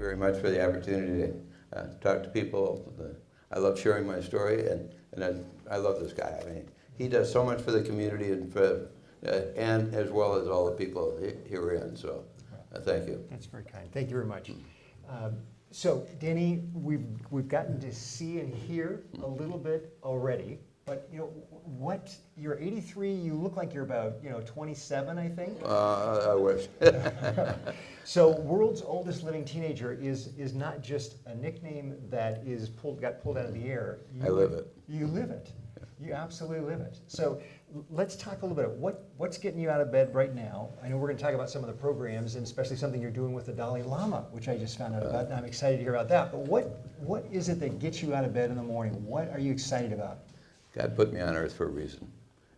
very much for the opportunity to talk to people. I love sharing my story, and I love this guy. I mean, he does so much for the community and as well as all the people herein. So, thank you. That's very kind. Thank you very much. So, Denny, we've gotten to see and hear a little bit already. But you're 83. You look like you're about 27, I think. I wish. So, world's oldest living teenager is not just a nickname that got pulled out of the air. I live it. You live it. You absolutely live it. So, let's talk a little bit. What's getting you out of bed right now? I know we're going to talk about some of the programs, and especially something you're doing with the Dalai Lama, which I just found out about, and I'm excited to hear about that. But what is it that gets you out of bed in the morning? What are you excited about? God put me on earth for a reason,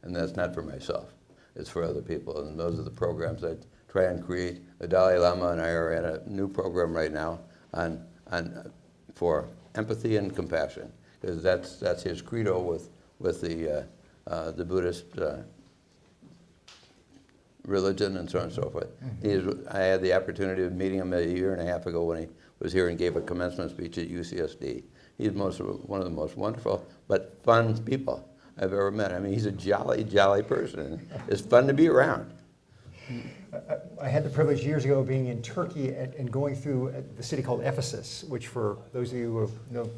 and that's not for myself. It's for other people, and those are the programs I try and create. The Dalai Lama and I are at a new program right now for empathy and compassion, because that's his credo with the Buddhist religion and so on and so forth. Mm-hmm. I had the opportunity of meeting him a year and a half ago when he was here and gave a commencement speech at UCSD. He's one of the most wonderful but fun people I've ever met. I mean, he's a jolly, jolly person. It's fun to be around. I had the privilege years ago of being in Turkey and going through the city called Ephesus, which for those of you who know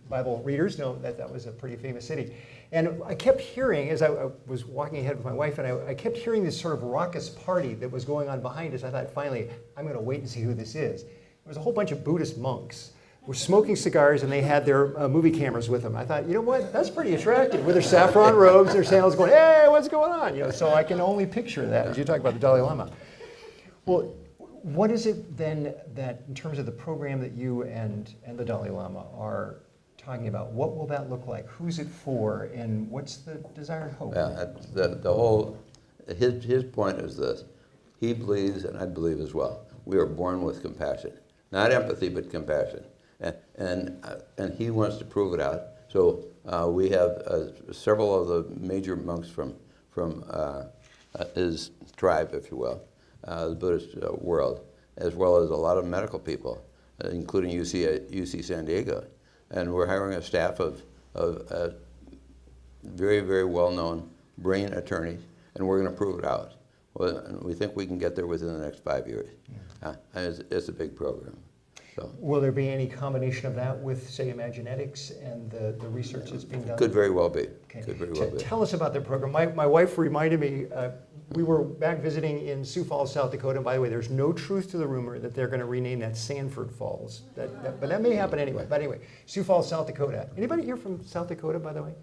Bible readers know that was a pretty famous city. And I kept hearing, as I was walking ahead with my wife, and I kept hearing this sort of raucous party that was going on behind us. I thought, finally, I'm going to wait and see who this is. There was a whole bunch of Buddhist monks were smoking cigars, and they had their movie cameras with them. I thought, you know what, that's pretty attractive, with their saffron robes, their sandals, going, hey, what's going on? So I can only picture that as you talk about the Dalai Lama. Well, what is it then that, in terms of the program that you and the Dalai Lama are talking about, what will that look like? Who's it for, and what's the desired hope? His point is this: he believes, and I believe as well, we are born with compassion, not empathy, but compassion. And he wants to prove it out. So we have several of the major monks from his tribe, if you will, the Buddhist world, as well as a lot of medical people, including UC San Diego. And we're hiring a staff of very, very well-known brain attorneys, and we're going to prove it out. Well, we think we can get there within the next 5 years. And it's a big program. So. Will there be any combination of that with, say, Imaginetics and the research that's being done? Could very well be. Okay. Could very well be. Tell us about the program. My wife reminded me, we were back visiting in Sioux Falls, South Dakota. And by the way, there's no truth to the rumor that they're going to rename that Sanford Falls. But that may happen anyway. But anyway, Sioux Falls, South Dakota. Anybody here from South Dakota, by the way?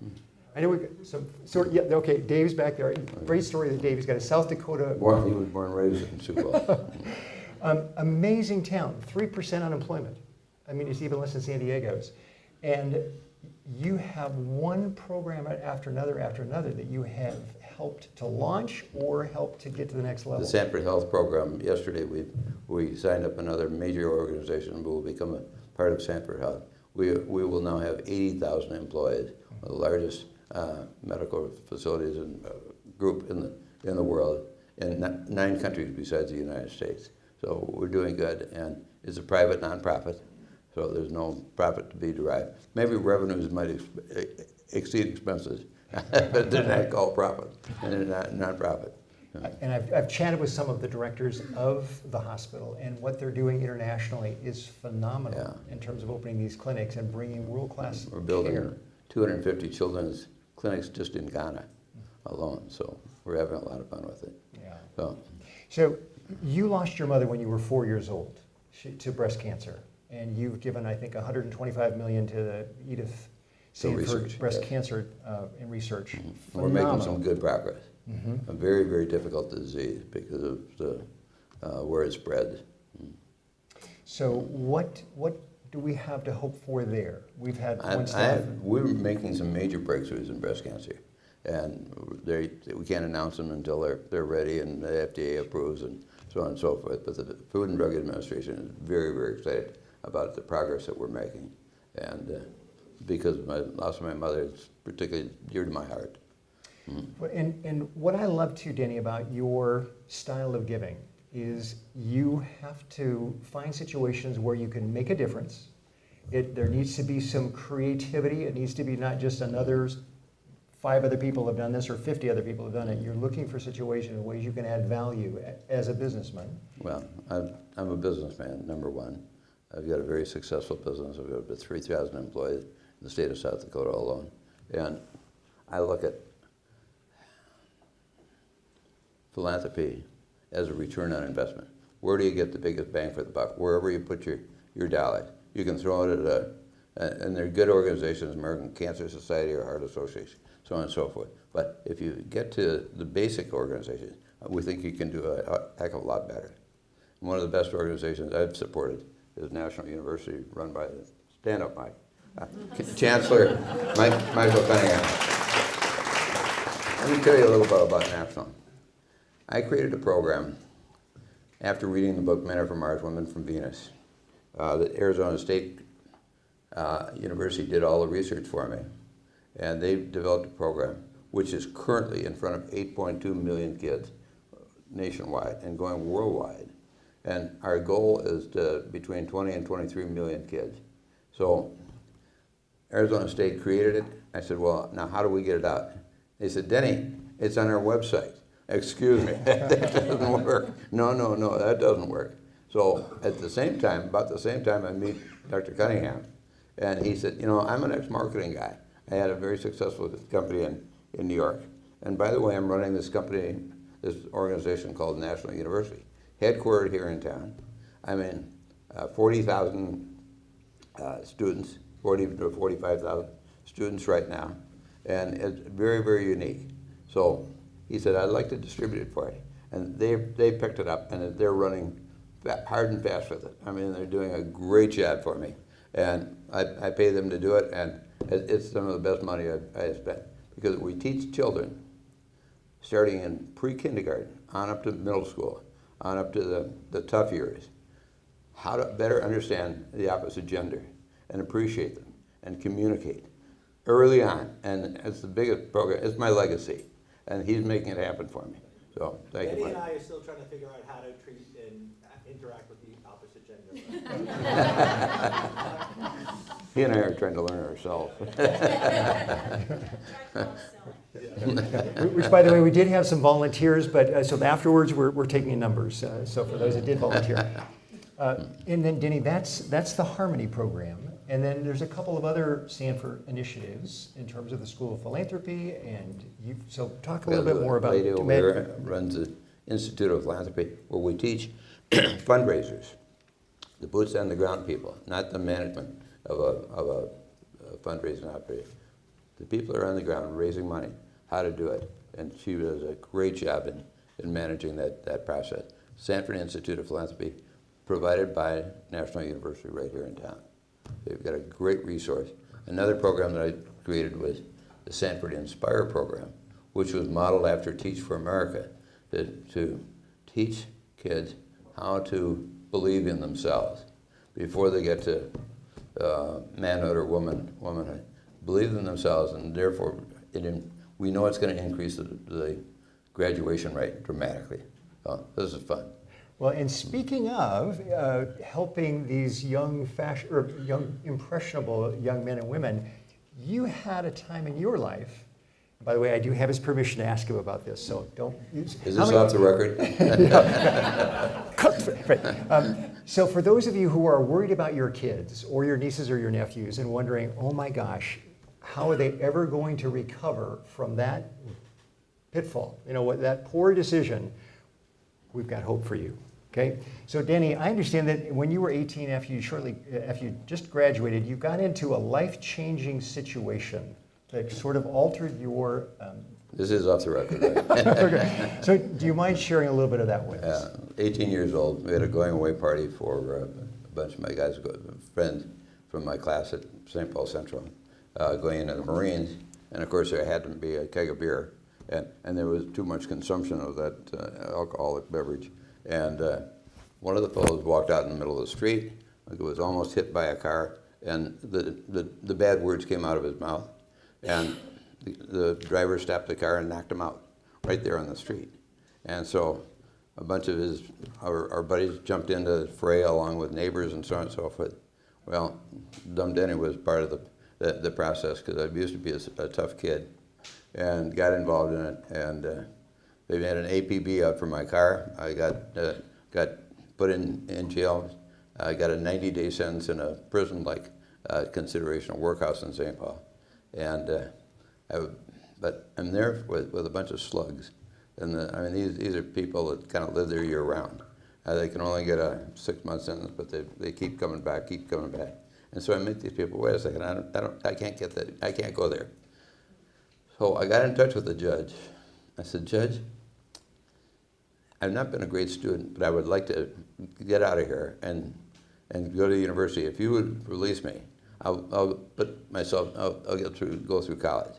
I know we got some sort of, yeah, okay, Dave's back there. Great story that Dave. He's got a South Dakota. He was born and raised in Sioux Falls. Amazing town, 3% unemployment. I mean, it's even less than San Diego's. And you have one program after another that you have helped to launch or helped to get to the next level. The Sanford Health Program, yesterday we signed up another major organization who will become a part of Sanford Health. We will now have 80,000 employees, the largest medical facilities and group in the world, in 9 countries besides the United States. So we're doing good, and it's a private nonprofit, so there's no profit to be derived. Maybe revenues might exceed expenses, but they're not called profit, and they're not nonprofit. And I've chatted with some of the directors of the hospital, and what they're doing internationally is phenomenal in terms of opening these clinics and bringing world-class care. We're building 250 children's clinics just in Ghana alone, so we're having a lot of fun with it. Yeah. So you lost your mother when you were 4 years old to breast cancer, and you've given, I think, $125 million to the Edith Sanford breast cancer in research. Mm-hmm. We're making some good progress. Mm-hmm. A very, very difficult disease because of where it spread. So what do we have to hope for there? We've had one step. We're making some major breakthroughs in breast cancer, and we can't announce them until they're ready and the FDA approves and so on and so forth. But the Food and Drug Administration is very, very excited about the progress that we're making, and because of my loss of my mother, it's particularly dear to my heart. Mm-hmm. And what I love too, Denny, about your style of giving is you have to find situations where you can make a difference. There needs to be some creativity. It needs to be not just another 5 other people have done this or 50 other people have done it. You're looking for situations and ways you can add value as a businessman. Well, I'm a businessman, number one. I've got a very successful business. I've got about 3,000 employees in the state of South Dakota alone. And I look at philanthropy as a return on investment. Where do you get the biggest bang for the buck? Wherever you put your dollar. You can throw it at and they're good organizations, American Cancer Society or Heart Association, so on and so forth. But if you get to the basic organizations, we think you can do a heck of a lot better. And one of the best organizations I've supported is National University, run by the stand-up Mike, Chancellor Michael Cunningham. Let me tell you a little bit about National. I created a program after reading the book Men Are From Mars, Women From Venus. The Arizona State University did all the research for me, and they developed a program which is currently in front of 8.2 million kids nationwide and going worldwide. And our goal is between 20 and 23 million kids. So Arizona State created it. I said, well, now how do we get it out? They said, Denny, it's on our website. Excuse me, that doesn't work. No, that doesn't work. So at the same time, about the same time, I meet Dr. Cunningham, and he said, I'm an ex-marketing guy. I had a very successful company in New York. And by the way, I'm running this company, this organization called National University, headquartered here in town. I'm in 40,000 students, 40 to 45,000 students right now, and it's very, very unique. So he said, I'd like to distribute it for you. And they picked it up, and they're running hard and fast with it. I mean, they're doing a great job for me. And I pay them to do it, and it's some of the best money I've spent. Because we teach children, starting in pre-kindergarten, on up to middle school, on up to the tough years, how to better understand the opposite gender and appreciate them and communicate early on. And it's the biggest program. It's my legacy. And he's making it happen for me. So thank you, Denny Mike. and I are still trying to figure out how to treat and interact with the opposite gender. He and I are trying to learn ourselves. Which, by the way, we did have some volunteers, but so afterwards we're taking in numbers. So for those that did volunteer. And then, Denny, that's the Harmony program. And then there's a couple of other Sanford initiatives in terms of the School of Philanthropy. And so talk a little bit more about lady over there runs the Institute of Philanthropy, where we teach fundraisers, the boots on the ground people, not the management of a fundraising operation. The people that are on the ground raising money, how to do it. And she does a great job in managing that process. Sanford Institute of Philanthropy, provided by National University right here in town. They've got a great resource. Another program that I created was the Sanford Inspire program, which was modeled after Teach for America, to teach kids how to believe in themselves before they get to manhood or womanhood. Believe in themselves, and therefore we know it's going to increase the graduation rate dramatically. This is fun. Well, and speaking of helping these young impressionable young men and women, you had a time in your life. By the way, I do have his permission to ask him about this, so don't use. Is this off the record? So for those of you who are worried about your kids or your nieces or your nephews and wondering, oh my gosh, how are they ever going to recover from that pitfall? That poor decision. We've got hope for you. Okay, so Denny, I understand that when you were 18, after you just graduated, you got into a life-changing situation that sort of altered your. This is off the record, right? Okay. So do you mind sharing a little bit of that with us? 18 years old, we had a going-away party for a bunch of my guys, friends from my class at St. Paul Central, going into the Marines, and of course there had to be a keg of beer, and there was too much consumption of that alcoholic beverage. And one of the fellows walked out in the middle of the street, like it was almost hit by a car, and the bad words came out of his mouth, and the driver stopped the car and knocked him out right there on the street. And so a bunch of our buddies jumped into the fray along with neighbors and so on and so forth. Well, dumb Denny was part of the process because I used to be a tough kid and got involved in it. And they had an APB out for my car. I got put in jail. I got a 90-day sentence in a prison-like consideration, a workhouse in St. Paul. And but I'm there with a bunch of slugs. And I mean, these are people that kind of live there year-round. They can only get a 6-month sentence, but they keep coming back. And so I meet these people. Wait a second, I can't get that. I can't go there. So I got in touch with the judge. I said, Judge, I've not been a great student, but I would like to get out of here and go to the university. If you would release me, I'll put myself. I'll go through college.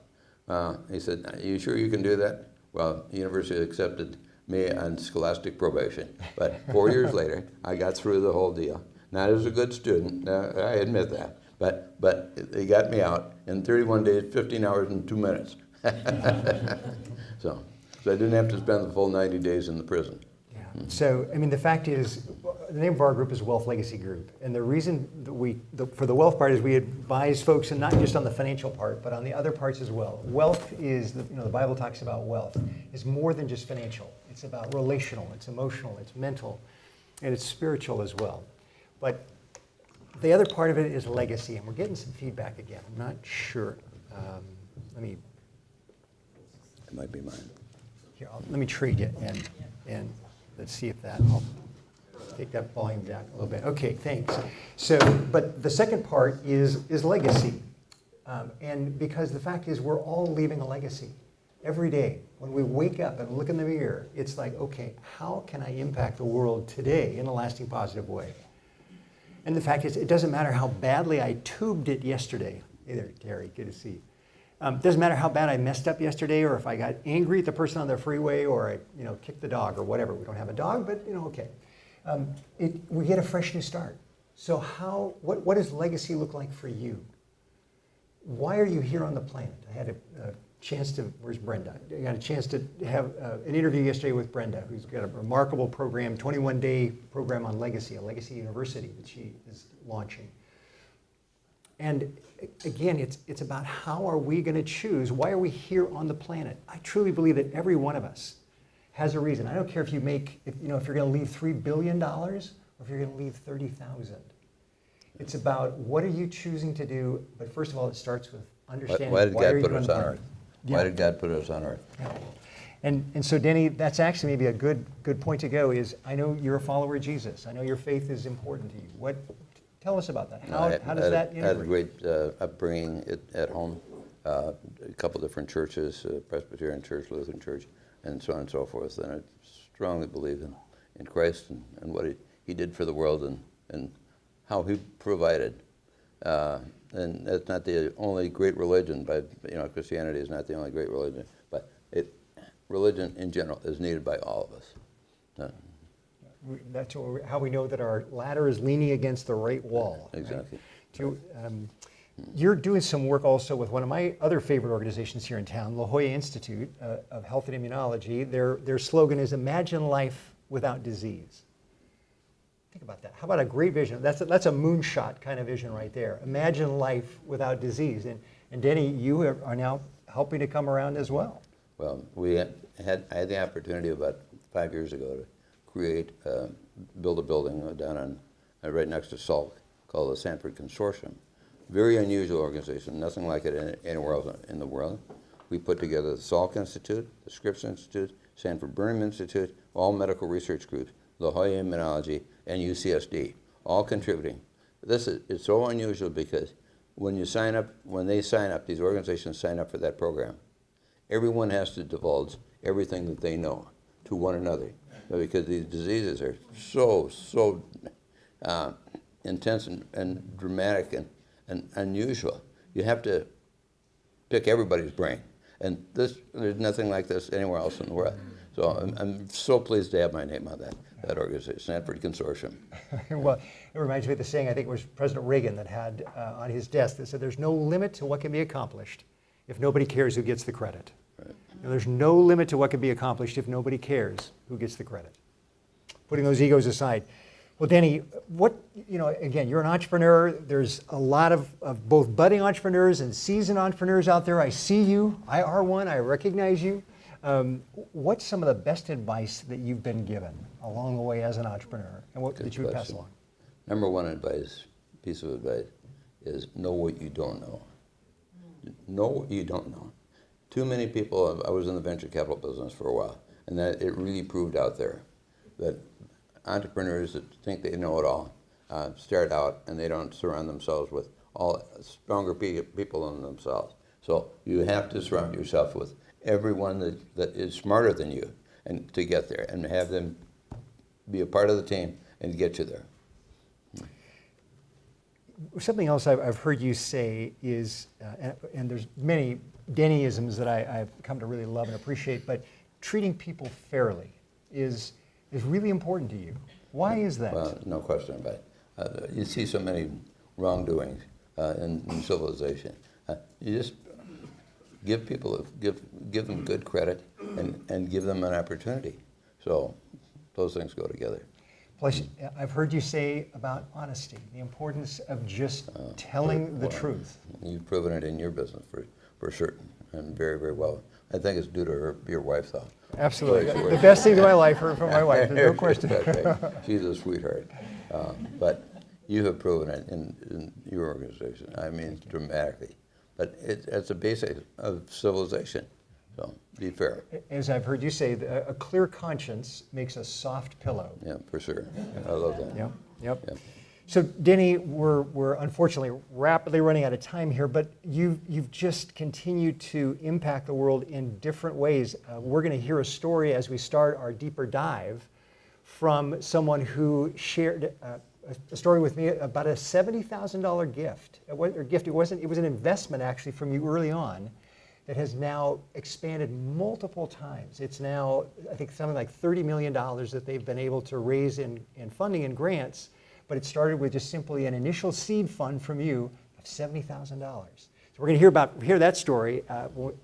He said, are you sure you can do that? Well, the university accepted me on scholastic probation. But 4 years later, I got through the whole deal. Not as a good student, I admit that. But they got me out in 31 days, 15 hours, and 2 minutes. So I didn't have to spend the full 90 days in the prison. Yeah. So, I mean, the fact is, the name of our group is Wealth Legacy Group. And the reason that for the wealth part is we advise folks, and not just on the financial part, but on the other parts as well. Wealth is, the Bible talks about wealth, is more than just financial. It's about relational, it's emotional, it's mental, and it's spiritual as well. But the other part of it is legacy, and we're getting some feedback again. I'm not sure. It might be mine. Here, let me trade it, and let's see if I'll take that volume down a little bit. Okay, thanks. So, but the second part is legacy. And because the fact is we're all leaving a legacy. Every day, when we wake up and look in the mirror, it's like, okay, how can I impact the world today in a lasting positive way? And the fact is, it doesn't matter how badly I tubed it yesterday. Hey there, Gary, good to see you. It doesn't matter how bad I messed up yesterday, or if I got angry at the person on the freeway, or I kicked the dog, or whatever. We don't have a dog, but okay. We get a fresh new start. So what does legacy look like for you? Why are you here on the planet? I had a chance to, where's Brenda? I got a chance to have an interview yesterday with Brenda, who's got a remarkable program, 21-day program on legacy, a legacy university that she is launching. And again, it's about how are we going to choose? Why are we here on the planet? I truly believe that every one of us has a reason. I don't care if you make, if you're going to leave $3 billion or if you're going to leave 30,000. It's about what are you choosing to do? But first of all, it starts with understanding why did God put you us on earth? Yeah. Why did God put us on earth? Yeah. And so, Denny, that's actually maybe a good point to go. Is I know you're a follower of Jesus. I know your faith is important to you. Tell us about that. How does that integrate? I had a great upbringing at home. A couple different churches, Presbyterian Church, Lutheran Church, and so on and so forth. And I strongly believe in Christ and what he did for the world and how he provided. And that's not the only great religion, but Christianity is not the only great religion. But religion in general is needed by all of us. That's how we know that our ladder is leaning against the right wall. Exactly. Right? You're doing some work also with one of my other favorite organizations here in town, La Jolla Institute of Health and Immunology. Their slogan is "Imagine life without disease." Think about that. How about a great vision? That's a moonshot kind of vision right there. Imagine life without disease. And Denny, you are now helping to come around as well. Well, I had the opportunity about 5 years ago to build a building down right next to Salk called the Sanford Consortium. Very unusual organization, nothing like it anywhere else in the world. We put together the Salk Institute, the Scripps Institute, Sanford Burnham Institute, all medical research groups, La Jolla Immunology, and UCSD, all contributing. It's so unusual because when they sign up, these organizations sign up for that program, everyone has to divulge everything that they know to one another, because these diseases are so intense and dramatic and unusual. You have to pick everybody's brain, and there's nothing like this anywhere else in the world. So I'm so pleased to have my name on that organization, Sanford Consortium. Well, it reminds me of the saying, I think it was President Reagan that had on his desk that said, "There's no limit to what can be accomplished if nobody cares who gets the credit." Right. There's no limit to what can be accomplished if nobody cares who gets the credit. putting those egos aside. Well, Denny, again, you're an entrepreneur. There's a lot of both budding entrepreneurs and seasoned entrepreneurs out there. I see you. I are one. I recognize you. What's some of the best advice that you've been given along the way as an entrepreneur, and what that you would pass along? Number one piece of advice is know what you don't know. Know what you don't know. Too many people, I was in the venture capital business for a while, and that it really proved out there that entrepreneurs that think they know it all start out and they don't surround themselves with all stronger people than themselves. So you have to surround yourself with everyone that is smarter than you and to get there, and have them be a part of the team and get you there. Something else I've heard you say is, and there's many Dennyisms that I've come to really love and appreciate, but treating people fairly is really important to you. Why is that? Well, no question about it. You see so many wrongdoings in civilization. You just give them good credit and give them an opportunity. So those things go together. Plus, I've heard you say about honesty, the importance of just telling the truth. You've proven it in your business for certain, and very, very well. I think it's due to your wife, though. Absolutely. The best thing in my life from my wife, there's no question. Right. She's a sweetheart. But you have proven it in your organization. I mean, dramatically. But it's a basic of civilization. So be fair. As I've heard you say, a clear conscience makes a soft pillow. Yeah, for sure. I love that. Yep. So Denny, we're unfortunately rapidly running out of time here, but you've just continued to impact the world in different ways. We're going to hear a story as we start our deeper dive from someone who shared a story with me about a $70,000 gift. It was an investment actually from you early on that has now expanded multiple times. It's now, I think, something like $30 million that they've been able to raise in funding and grants, but it started with just simply an initial seed fund from you of $70,000. So we're going to hear that story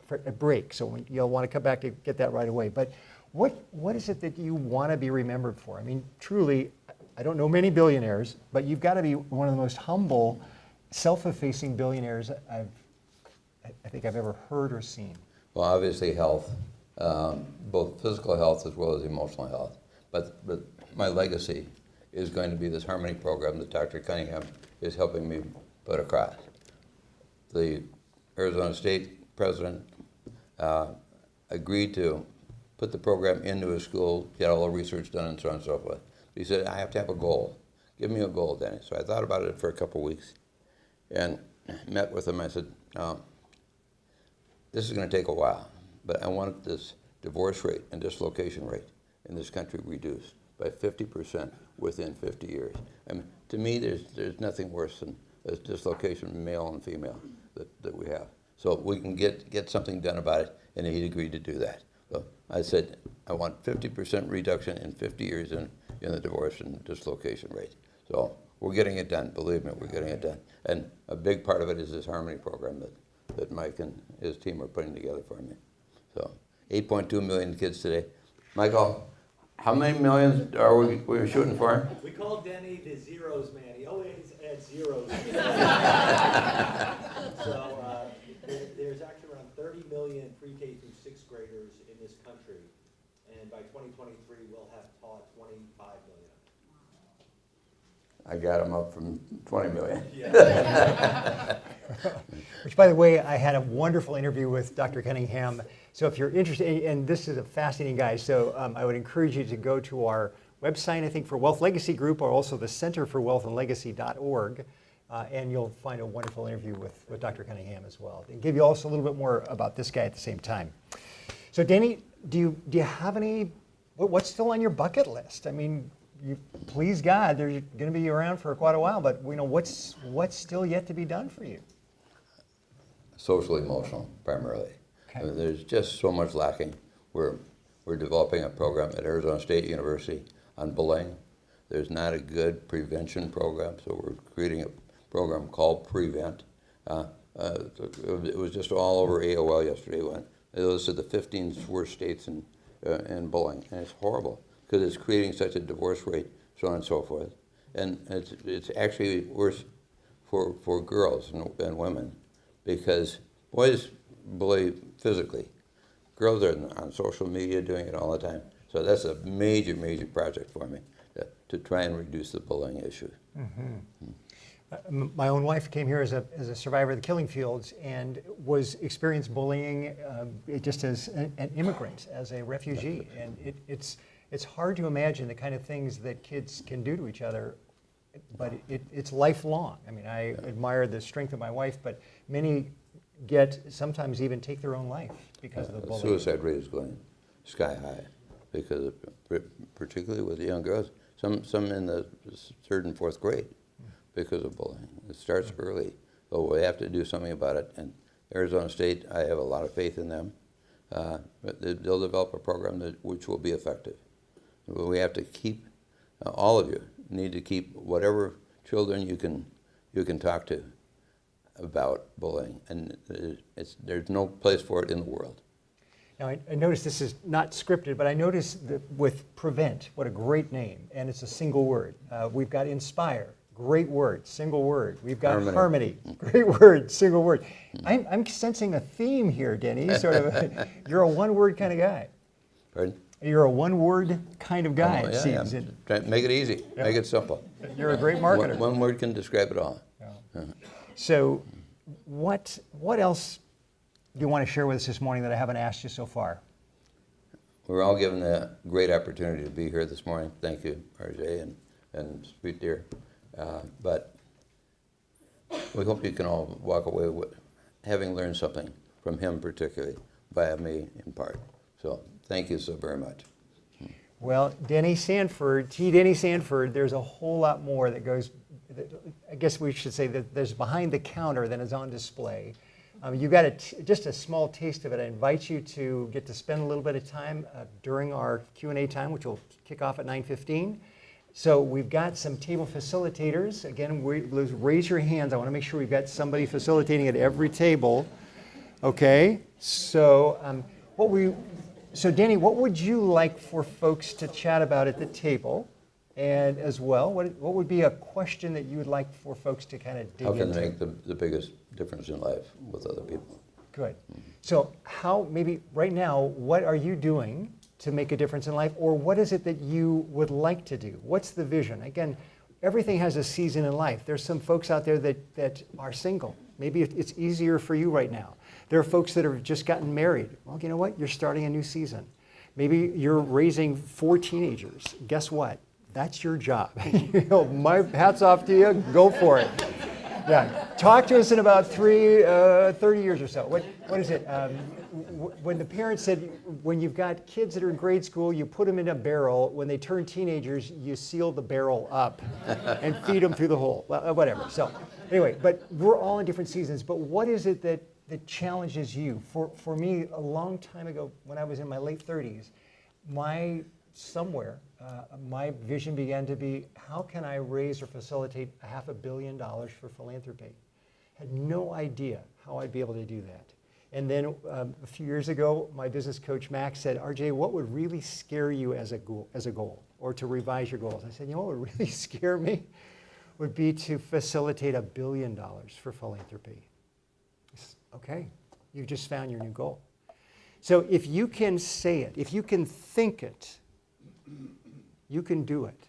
for a break, so you'll want to come back and get that right away. But what is it that you want to be remembered for? I mean, truly, I don't know many billionaires, but you've got to be one of the most humble, self-effacing billionaires I think I've ever heard or seen. Well, obviously health, both physical health as well as emotional health. But my legacy is going to be this Harmony program that Dr. Cunningham is helping me put across. The Arizona State president agreed to put the program into a school, get all the research done, and so on and so forth. He said, I have to have a goal. Give me a goal, Denny. So I thought about it for a couple of weeks and met with him. I said, this is going to take a while, but I want this divorce rate and dislocation rate in this country reduced by 50% within 50 years. I mean, to me, there's nothing worse than this dislocation, male and female, that we have. So we can get something done about it, and he agreed to do that. So I said, I want 50% reduction in 50 years in the divorce and dislocation rate. So we're getting it done. Believe me, we're getting it done. And a big part of it is this Harmony program that Mike and his team are putting together for me. So 8.2 million kids today. Michael, how many millions are we shooting for? We call Denny the zeros man. He always adds zeros. So there's actually around 30 million pre-K through 6th graders in this country. And by 2023, we'll have taught 25 million. I got them up from 20 million. Yeah. Which, by the way, I had a wonderful interview with Dr. Cunningham. So if you're interested, and this is a fascinating guy, so I would encourage you to go to our website, I think, for Wealth Legacy Group, or also the Center for Wealth and Legacy.org, and you'll find a wonderful interview with Dr. Cunningham as well, and give you also a little bit more about this guy at the same time. So Denny, do you have any, what's still on your bucket list? I mean, please God, they're going to be around for quite a while, but what's still yet to be done for you? Social emotional, primarily. Okay. I mean, there's just so much lacking. We're developing a program at Arizona State University on bullying. There's not a good prevention program, so we're creating a program called Prevent. It was just all over AOL yesterday when they listed the 15 worst states in bullying, and it's horrible. because it's creating such a divorce rate, so on and so forth. And it's actually worse for girls and women, because boys bully physically. Girls are on social media doing it all the time. So that's a major, major project for me, to try and reduce the bullying issue. My own wife came here as a survivor of the killing fields and was experienced bullying just as an immigrant, as a refugee. And it's hard to imagine the kind of things that kids can do to each other, but it's lifelong. I mean, I admire the strength of my wife, but many sometimes even take their own life because of the bullying. Suicide rate is going sky high, because particularly with the young girls, some in the 3rd and 4th grade, because of bullying. It starts early, but we have to do something about it. And Arizona State, I have a lot of faith in them. But they'll develop a program which will be effective. We have to keep, all of you need to keep whatever children you can talk to about bullying, and there's no place for it in the world. Now, I noticed this is not scripted, but I noticed that with prevent, what a great name, and it's a single word. We've got inspire, great word, single word. We've got harmony, great word, single word. I'm sensing a theme here, Denny. Sort of, you're a one-word kind of guy. Pardon? You're a one-word kind of guy, it seems. Try to make it easy, make it simple. You're a great marketer. One word can describe it all. So, what else do you want to share with us this morning that I haven't asked you so far? We're all given a great opportunity to be here this morning. Thank you, RJ and Sweet Dear. But we hope you can all walk away having learned something from him, particularly, via me in part. So thank you so very much. Well, Denny Sanford, Denny Sanford, there's a whole lot more that goes, I guess we should say that there's behind the counter than is on display. You got just a small taste of it. I invite you to get to spend a little bit of time during our Q&A time, which will kick off at 9:15. So we've got some table facilitators. Again, raise your hands. I want to make sure we've got somebody facilitating at every table. Okay, so so Denny, what would you like for folks to chat about at the table? And as well, what would be a question that you would like for folks to kind of dig into? How can they make the biggest difference in life with other people? Good. So maybe right now, what are you doing to make a difference in life? Or what is it that you would like to do? What's the vision? Again, everything has a season in life. There's some folks out there that are single. Maybe it's easier for you right now. There are folks that have just gotten married. Well, you know what? You're starting a new season. Maybe you're raising 4 teenagers. Guess what? That's your job. My hat's off to you. Go for it. Yeah. Talk to us in about 30 years or so. What is it? When the parents said, when you've got kids that are in grade school, you put them in a barrel. When they turn teenagers, you seal the barrel up and feed them through the hole. Well, whatever. So anyway, but we're all in different seasons. But what is it that challenges you? For me, a long time ago, when I was in my late 30s, my vision began to be, how can I raise or facilitate $500 million for philanthropy? Had no idea how I'd be able to do that. And then a few years ago, my business coach, Max, said, RJ, what would really scare you as a goal, or to revise your goals? I said, you know what would really scare me would be to facilitate $1 billion for philanthropy. Okay, you just found your new goal. So if you can say it, if you can think it, you can do it.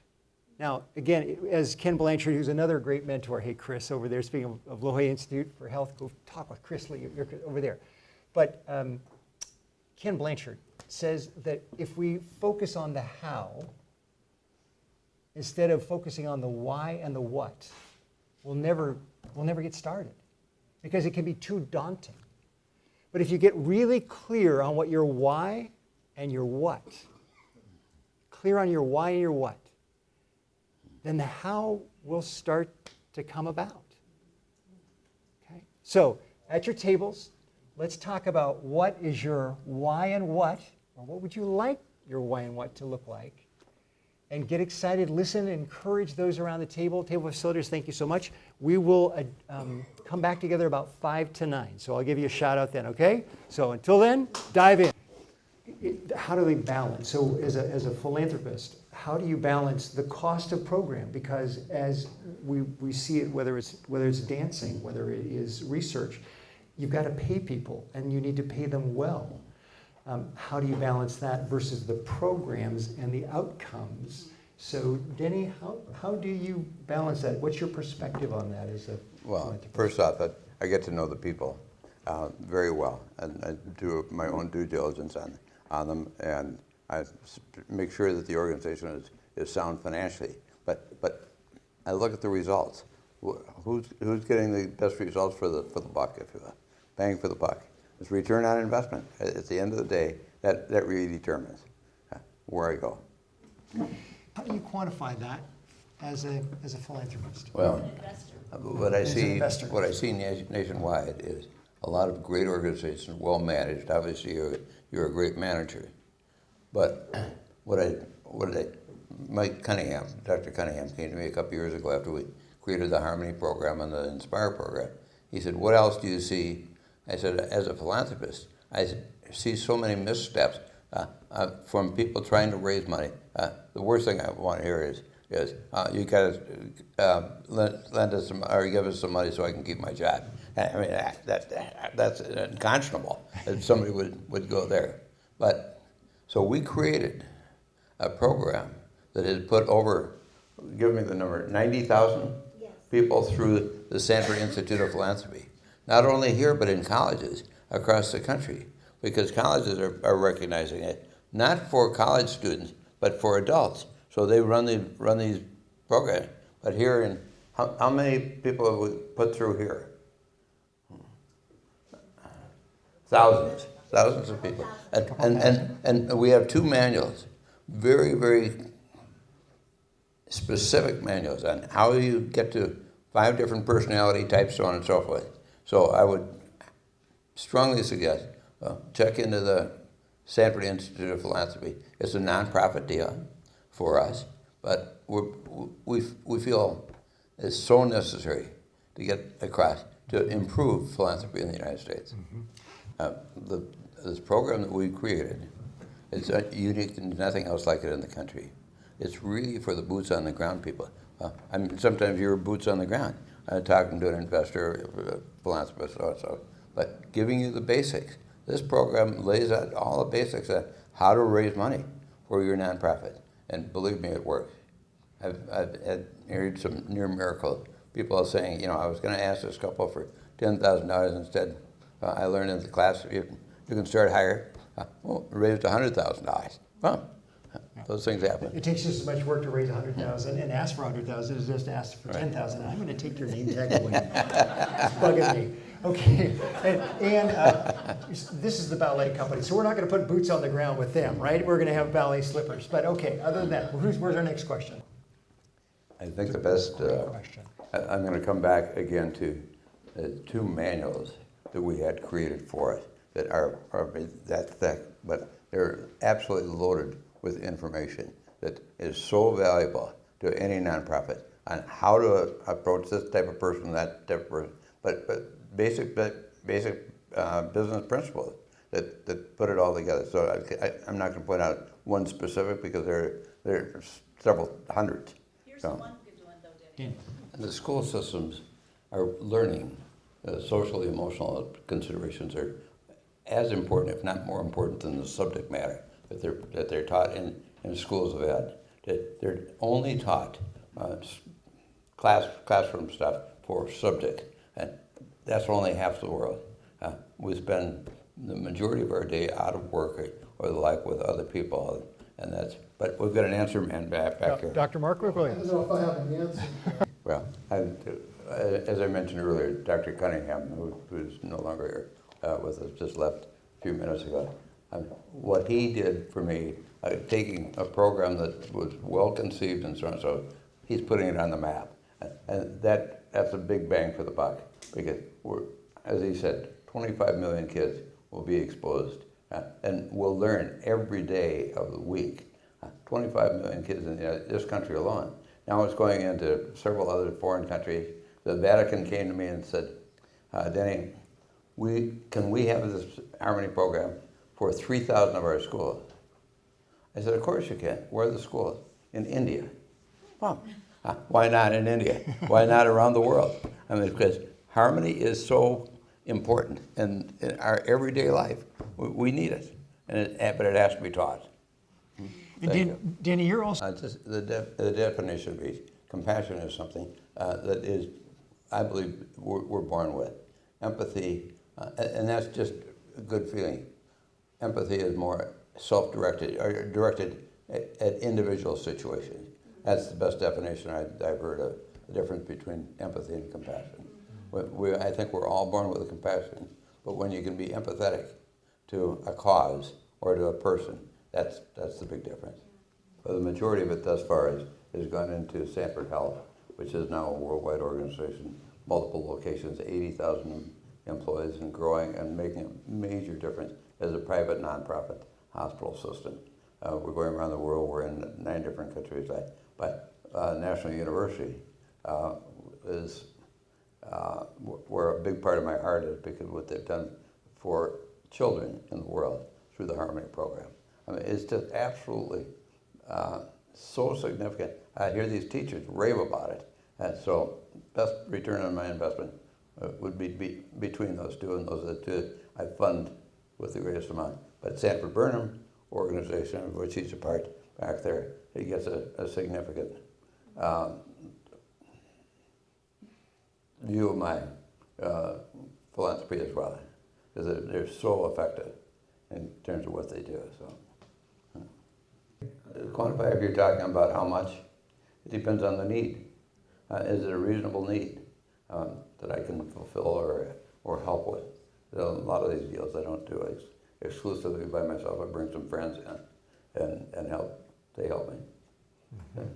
Now, again, as Ken Blanchard, who's another great mentor, hey, Chris, over there, speaking of La Jolla Institute for Health, go talk with Chris Lee, you're over there. But Ken Blanchard says that if we focus on the how, instead of focusing on the why and the what, we'll never get started, because it can be too daunting. But if you get really clear on what your why and your what, clear on your why and your what, then the how will start to come about. Okay? So at your tables, let's talk about what is your why and what, or what would you like your why and what to look like, and get excited, listen, encourage those around the table. Table facilitators, thank you so much. We will come back together about 5 to 9. So I'll give you a shout out then, okay? So until then, dive in. how do they balance? So as a philanthropist, how do you balance the cost of program? Because as we see it, whether it's dancing, whether it is research, you've got to pay people and you need to pay them well. How do you balance that versus the programs and the outcomes? So Denny, how do you balance that? What's your perspective on that as a Well, philanthropist? first off, I get to know the people very well, and I do my own due diligence on them, and I make sure that the organization is sound financially. But I look at the results. Who's getting the best results for the buck, if you will, bang for the buck? It's return on investment. At the end of the day, that really determines where I go. How do you quantify that as a philanthropist? Well, what I As an see investor. nationwide is a lot of great organizations, well managed. Obviously, you're a great manager. But Mike Cunningham, Dr. Cunningham, came to me a couple years ago after we created the Harmony program and the Inspire program. He said, "What else do you see?" I said, "As a philanthropist, I see so many missteps from people trying to raise money. The worst thing I want to hear is you got to lend us some, or give us some money so I can keep my job." I mean, that's unconscionable that somebody would go there. But so we created a program that has put over, give me the number, 90,000 people through the Sanford Institute of Philanthropy. Not only here, but in colleges across the country, because colleges are recognizing it, not for college students, but for adults. So they run these programs. But here, how many people have we put through here? Thousands of people. And we have 2 manuals, very, very specific manuals on how you get to 5 different personality types, so on and so forth. So I would strongly suggest check into the Sanford Institute of Philanthropy. It's a nonprofit deal for us, but we feel it's so necessary to get across to improve philanthropy in the United States. This program that we created is unique and nothing else like it in the country. It's really for the boots on the ground people. I mean, sometimes you're boots on the ground, talking to an investor, a philanthropist, so. But giving you the basics. This program lays out all the basics on how to raise money for your nonprofit. And believe me, it works. I've heard some near miracle people saying, I was going to ask this couple for $10,000 instead. I learned in the class you can start higher. Raised $100,000. Well, those things happen. It takes just as much work to raise 100,000 and ask for 100,000 as just to ask for 10,000. I'm going to take your name tag away. It's bugging me. Okay, and this is the ballet company, so we're not going to put boots on the ground with them, right? We're going to have ballet slippers. But okay, other than that, where's our next question? I think the best. I'm going to come back again to the 2 manuals that we had created for us that are that thick, but they're absolutely loaded with information that is so valuable to any nonprofit on how to approach this type of person, that type of person, but basic business principles that put it all together. So I'm not going to point out one specific because there are several hundreds. Here's the one good one, though, Denny. And the school systems are learning social emotional considerations are as important, if not more important, than the subject matter that they're taught in schools of ed. That they're only taught classroom stuff for subject, and that's only half the world. We spend the majority of our day out of work or the like with other people, and that's. But we've got an answer man back here. Dr. Mark Williams. I don't know if I have an answer. Well, as I mentioned earlier, Dr. Cunningham, who's no longer here with us, just left a few minutes ago. What he did for me, taking a program that was well conceived and so on, so he's putting it on the map, and that's a big bang for the buck because as he said, 25 million kids will be exposed and will learn every day of the week. 25 million kids in this country alone. Now it's going into several other foreign countries. The Vatican came to me and said, Denny, can we have this Harmony program for 3,000 of our schools. I said, of course you can. Where are the schools? In India. Well, why not in India? Why not around the world? I mean, because harmony is so important in our everyday life. We need it, but it has to be taught. And Denny, you're also... The definition would be compassion is something that is, I believe, we're born with. Empathy, and that's just a good feeling. Empathy is more self-directed or directed at individual situations. That's the best definition I've heard of, the difference between empathy and compassion. I think we're all born with a compassion, but when you can be empathetic to a cause or to a person, that's the big difference. But the majority of it thus far has gone into Sanford Health, which is now a worldwide organization, multiple locations, 80,000 employees and growing and making a major difference as a private nonprofit hospital system. We're going around the world. We're in 9 different countries. But National University is where a big part of my heart is because of what they've done for children in the world through the Harmony program. I mean, it's just absolutely so significant. I hear these teachers rave about it. And so best return on my investment would be between those two, and those are the two I fund with the greatest amount. But Sanford Burnham organization, of which he's a part back there, he gets a significant view of my philanthropy as well, because they're so effective in terms of what they do. So, quantify if you're talking about how much, it depends on the need. Is it a reasonable need that I can fulfill or help with? A lot of these deals I don't do exclusively by myself. I bring some friends in and help. They help me. Mm-hmm.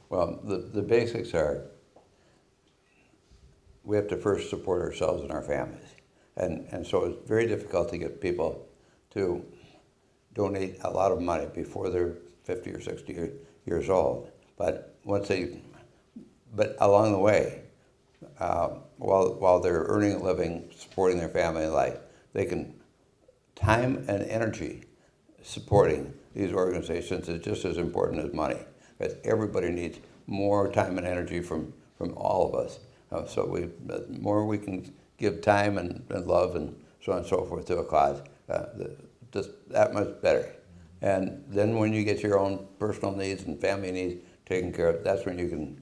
Well, the basics are we have to first support ourselves and our families. And so it's very difficult to get people to donate a lot of money before they're 50 or 60 years old. But along the way, while they're earning a living, supporting their family and life, they can time and energy supporting these organizations is just as important as money. Because everybody needs more time and energy from all of us. So the more we can give time and love and so on and so forth to a cause, just that much better. And then when you get your own personal needs and family needs taken care of, that's when you can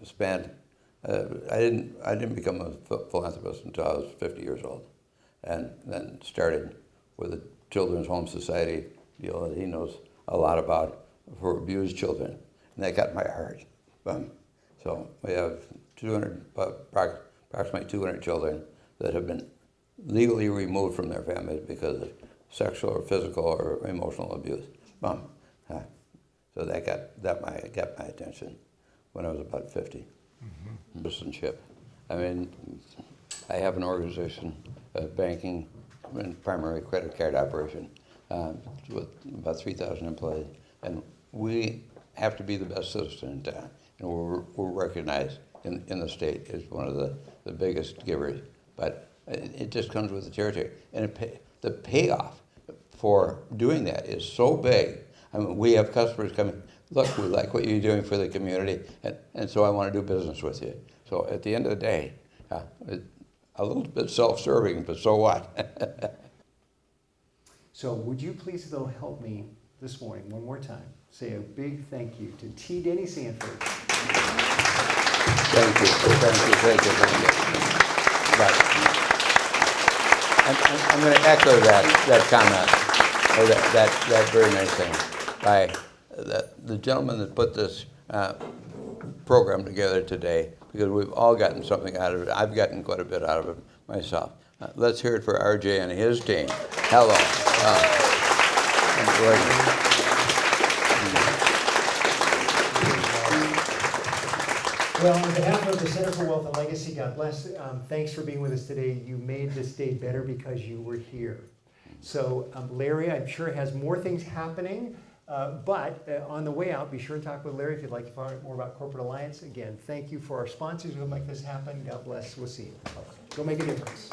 spend. I didn't become a philanthropist until I was 50 years old, and then started with a Children's Home Society deal that he knows a lot about for abused children, and that got my heart. So we have approximately 200 children that have been legally removed from their families because of sexual or physical or emotional abuse. So that got my attention when I was about 50. Mm-hmm. Citizenship. I mean, I have an organization, banking and primary credit card operation with about 3,000 employees, and we have to be the best citizen in town, and we're recognized in the state as one of the biggest givers. But it just comes with the territory, and the payoff for doing that is so big. I mean, we have customers coming, look, we like what you're doing for the community, and so I want to do business with you. So at the end of the day, a little bit self-serving, but so what? So would you please, though, help me this morning, one more time, say a big thank you to T. Denny Sanford. Thank you. But I'm going to echo that comment, or that very nice thing, by the gentleman that put this program together today, because we've all gotten something out of it. I've gotten quite a bit out of it myself. Let's hear it for RJ and his team. Hello. Well, on behalf of the Center for Wealth and Legacy, God bless. Thanks for being with us today. You made this day better because you were here. So Larry, I'm sure, has more things happening. But on the way out, be sure to talk with Larry if you'd like to find out more about Corporate Alliance. Again, thank you for our sponsors who make this happen. God bless. We'll see you. Go make a difference.